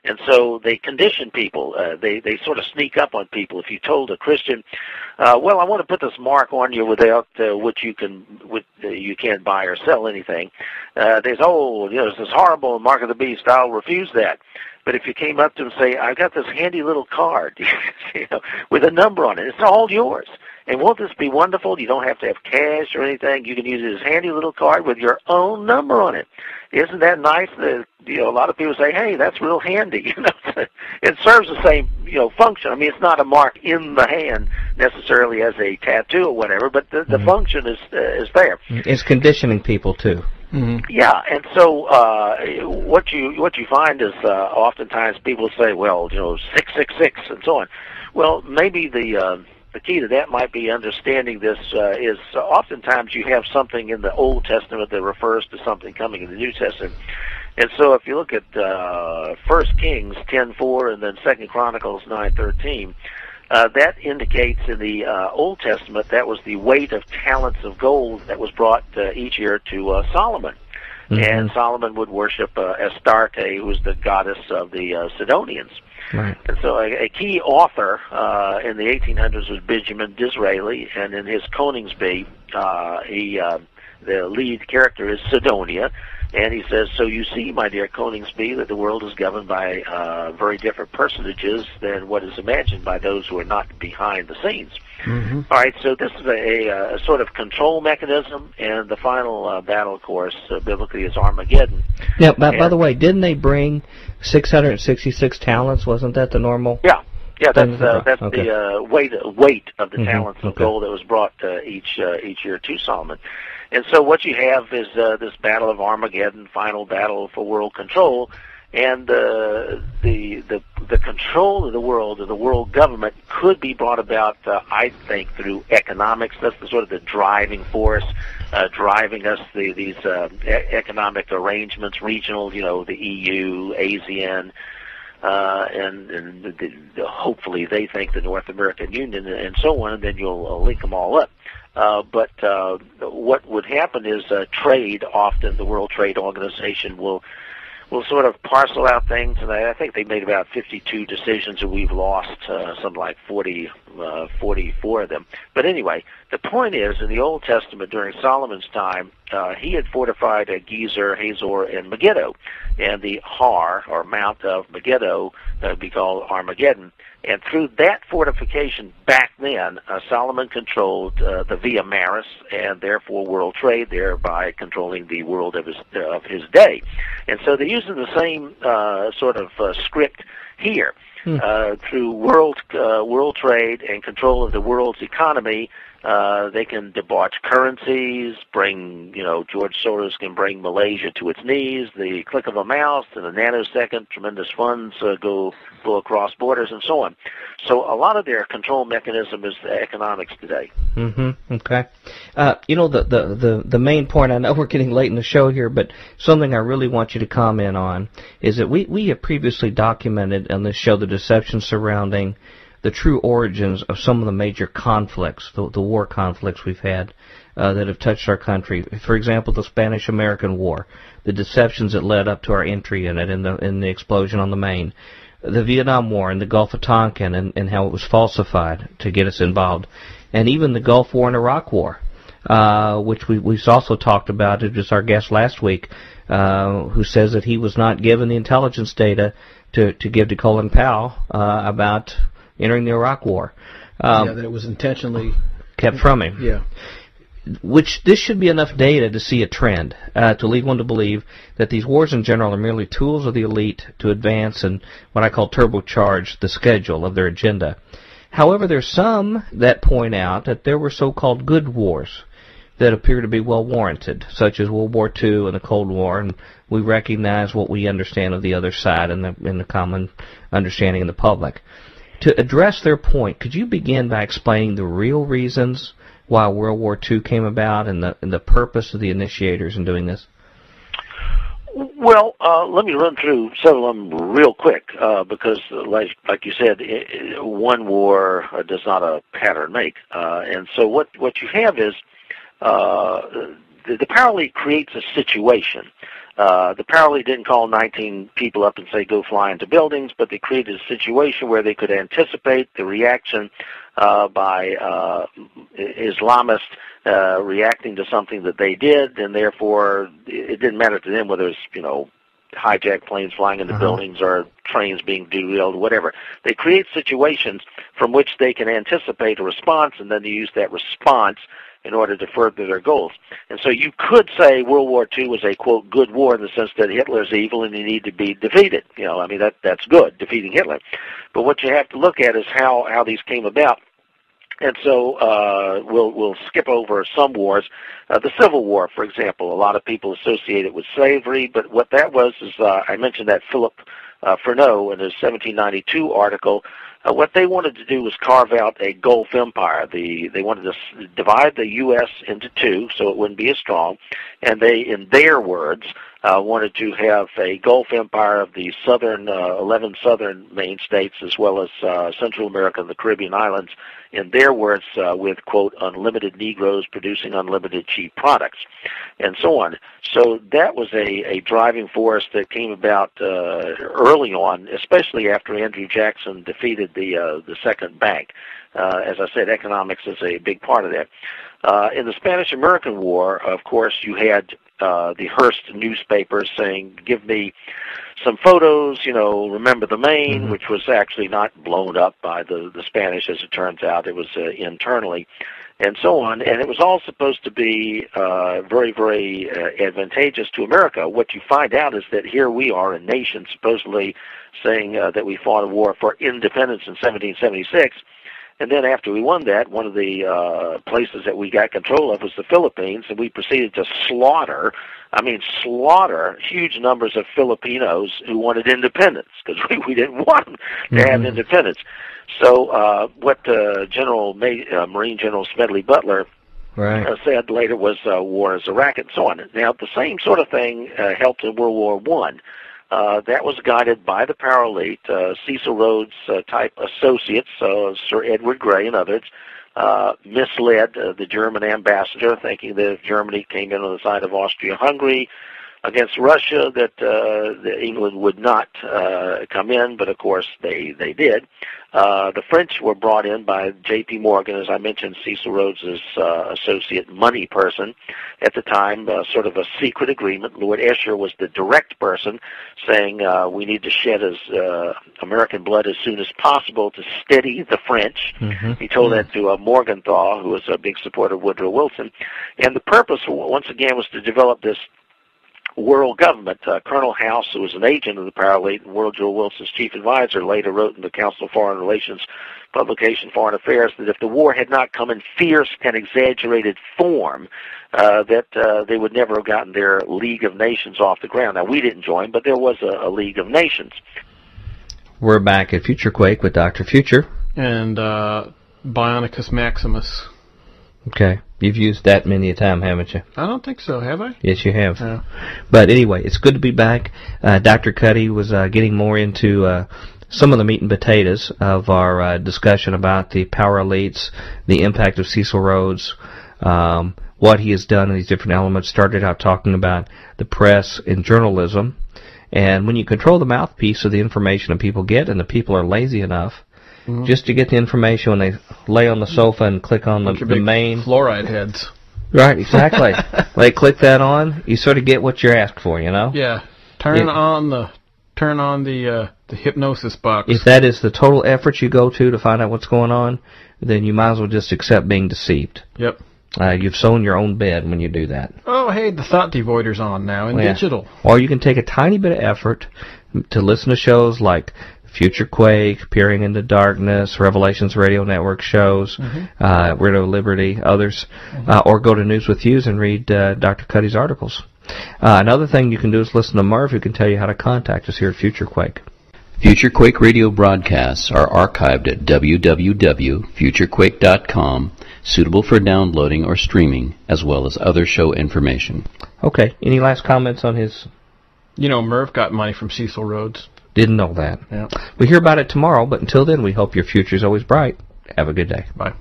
And so they condition people. They sort of sneak up on people. If you told a Christian, well, I want to put this mark on you without which you can't buy or sell anything, they say, oh, this is horrible, mark of the beast, I'll refuse that. But if you came up to them and say, I've got this handy little card, with a number on it, it's all yours. And won't this be wonderful? You don't have to have cash or anything. You can use this handy little card with your own number on it. Isn't that nice? A lot of people say, hey, that's real handy. It serves the same, function. I mean, it's not a mark in the hand necessarily as a tattoo or whatever, but the function is there. It's conditioning people too. Mm-hmm. Yeah, and so what you find is oftentimes people say, well, 666 and so on. Well, maybe the key to that might be understanding this is oftentimes you have something in the Old Testament that refers to something coming in the New Testament. And so if you look at 1 Kings 10:4 and then 2 Chronicles 9:13, that indicates in the Old Testament that was the weight of talents of gold that was brought each year to Solomon. Mm-hmm. And Solomon would worship Astarte, who was the goddess of the Sidonians. Right. And so a key author in the 1800s was Benjamin Disraeli, and in his Coningsby, the lead character is Sidonia, and he says, so you see, my dear Coningsby, that the world is governed by very different personages than what is imagined by those who are not behind the scenes. Mm-hmm. All right, so this is a sort of control mechanism, and the final battle, of course, biblically is Armageddon. Now, by the way, didn't they bring 666 talents? Wasn't that the normal? Yeah, that's okay. The weight of the talents of gold that was brought each year to Solomon. And so what you have is this battle of Armageddon, final battle for world control, and the control of the world government could be brought about, I think, through economics. That's the sort of the driving force, driving us these economic arrangements, regional, the EU, ASEAN, and hopefully they think the North American Union and so on, and then you'll link them all up. But what would happen is trade, often the World Trade Organization will sort of parcel out things, and I think they made about 52 decisions, and we've lost something like 44 of them. But anyway, the point is, in the Old Testament during Solomon's time, he had fortified Gezer, Hazor, and Megiddo, and the Har, or Mount of Megiddo, would be called Armageddon. And through that fortification back then, Solomon controlled the Via Maris and therefore world trade, thereby controlling the world of his day. And so they're using the same sort of script here. Through world trade and control of the world's economy. They can debauch currencies, bring, George Soros can bring Malaysia to its knees, the click of a mouse, in a nanosecond, tremendous funds go across borders and so on. So a lot of their control mechanism is the economics today. Mm-hmm. Okay. The main point, I know we're getting late in the show here, but something I really want you to comment on is that we have previously documented on this show the deception surrounding the true origins of some of the major conflicts, the war conflicts we've had that have touched our country. For example, the Spanish-American War, the deceptions that led up to our entry in it, in the explosion on the Maine, the Vietnam War and the Gulf of Tonkin and how it was falsified to get us involved, and even the Gulf War and Iraq War, which we've also talked about. It was our guest last week who says that he was not given the intelligence data to give to Colin Powell about entering the Iraq War. That it was intentionally kept from him. Yeah. Which this should be enough data to see a trend, to lead one to believe that these wars in general are merely tools of the elite to advance and what I call turbocharge the schedule of their agenda. However, there's some that point out that there were so-called good wars that appear to be well warranted, such as World War II and the Cold War, and we recognize what we understand of the other side and the common understanding in the public. To address their point, could you begin by explaining the real reasons why World War II came about and the purpose of the initiators in doing this? Well, let me run through several of them real quick because, like you said, one war does not a pattern make. And so what you have is the power elite creates a situation The power elite didn't call 19 people up and say, go fly into buildings, but they created a situation where they could anticipate the reaction by Islamists reacting to something that they did, and therefore it didn't matter to them whether it was, hijacked planes flying into buildings or trains being derailed, whatever. They create situations from which they can anticipate a response, and then they use that response in order to further their goals. And so you could say World War II was a, quote, good war in the sense that Hitler's evil and he needed to be defeated. That's good, defeating Hitler. But what you have to look at is how these came about. And so we'll skip over some wars. The Civil War, for example, a lot of people associate it with slavery, but what that was is, I mentioned that Philip Freneau in his 1792 article, what they wanted to do was carve out a Gulf empire. They wanted to divide the U.S. into two so it wouldn't be as strong, and they, in their words, wanted to have a Gulf empire of the 11 southern main states as well as Central America and the Caribbean islands, in their words, with, quote, unlimited Negroes producing unlimited cheap products, and so on. So that was a driving force that came about early on, especially after Andrew Jackson defeated the second bank. As I said, economics is a big part of that. In the Spanish-American War, of course, you had the Hearst newspapers saying, give me some photos, remember the Maine, which was actually not blown up by the Spanish, as it turns out. It was internally, and so on. And it was all supposed to be very, very advantageous to America. What you find out is that here we are, a nation supposedly saying that we fought a war for independence in 1776, and then after we won that, one of the places that we got control of was the Philippines, and we proceeded to slaughter huge numbers of Filipinos who wanted independence, because we didn't want them to have independence. So what Marine General Smedley Butler said later was war is a racket, and so on. Now, the same sort of thing helped in World War I. That was guided by the power elite, Cecil Rhodes type associates, Sir Edward Grey and others, misled the German ambassador, thinking that if Germany came in on the side of Austria-Hungary against Russia, that England would not come in, but of course they did. The French were brought in by J.P. Morgan, as I mentioned, Cecil Rhodes' associate money person at the time, sort of a secret agreement. Lord Esher was the direct person saying we need to shed American blood as soon as possible to steady the French. He told that to Morgenthau, who was a big supporter of Woodrow Wilson. And the purpose, once again, was to develop this world government. Colonel House, who was an agent of the power elite and Woodrow Wilson's chief advisor, later wrote in the Council of Foreign Relations publication, Foreign Affairs, that if the war had not come in fierce and exaggerated form, that they would never have gotten their League of Nations off the ground. Now, we didn't join, but there was a League of Nations. We're back at Future Quake with Dr. Future. And Bionicus Maximus. Okay. You've used that many a time, haven't you? I don't think so, have I? Yes, you have. Yeah. But anyway, it's good to be back. Dr. Cuddy was getting more into some of the meat and potatoes of our discussion about the power elites, the impact of Cecil Rhodes, what he has done in these different elements. Started out talking about the press and journalism. And when you control the mouthpiece of the information that people get, and the people are lazy enough just to get the information when they lay on the sofa and click on the main fluoride heads. Right, exactly. They click that on, you sort of get what you're asked for, Yeah. Turn on the hypnosis box. If that is the total effort you go to find out what's going on, then you might as well just accept being deceived. Yep. You've sown your own bed when you do that. Oh, hey, the thought devoider's on now in digital. Or you can take a tiny bit of effort to listen to shows like Future Quake, Peering into Darkness, Revelations Radio Network shows, Radio Liberty, others, or go to News with Hughes and read Dr. Cuddy's articles. Another thing you can do is listen to Merv, who can tell you how to contact us here at Future Quake. Future Quake radio broadcasts are archived at www.futurequake.com, suitable for downloading or streaming, as well as other show information. Okay, any last comments on his... Merv got money from Cecil Rhodes. Didn't know that. Yeah. We'll hear about it tomorrow, but until then, we hope your future is always bright. Have a good day. Bye.